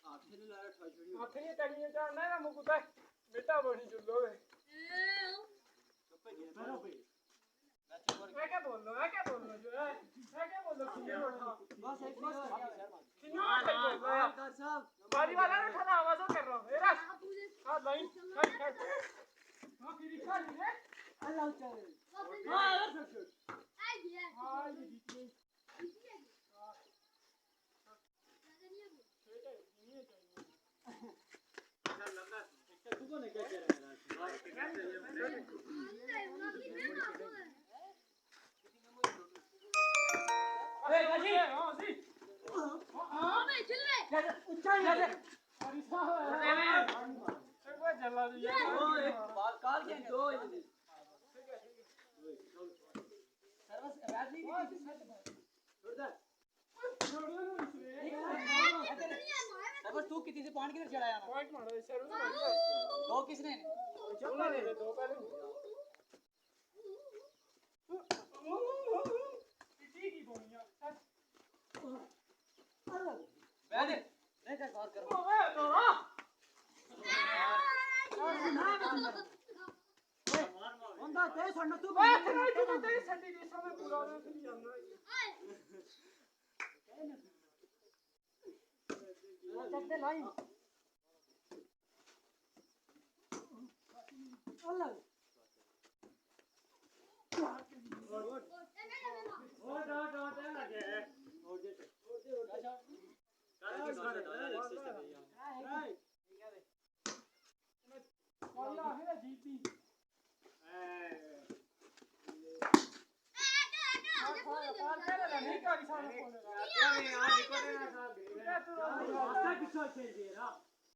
आखिरी तड़ियां चढ़ना है ना मुकुटा बेटा बड़ी जुल्लो है क्या बोल लो जो है क्या बोल लो बस एक बस बारी वाला ना खाना आवाज कर रहा हूं मेरा हां लाइन हां फिर निकाल ले अल्लाह चले हां आ गया हां ये जीत गई तू कितनी से पॉइंट किधर चढ़ाया ना पॉइंट मारो सर दो किसने चप्पल ले दो पहले पिटी की बोनिया बैठ नहीं कर गौर करो ओए तो बंदा तेज छड़ना तू ओए तू तेरी सट्टी दे समय पूरा हो फिर जाना चल दे लाइन अल्लाह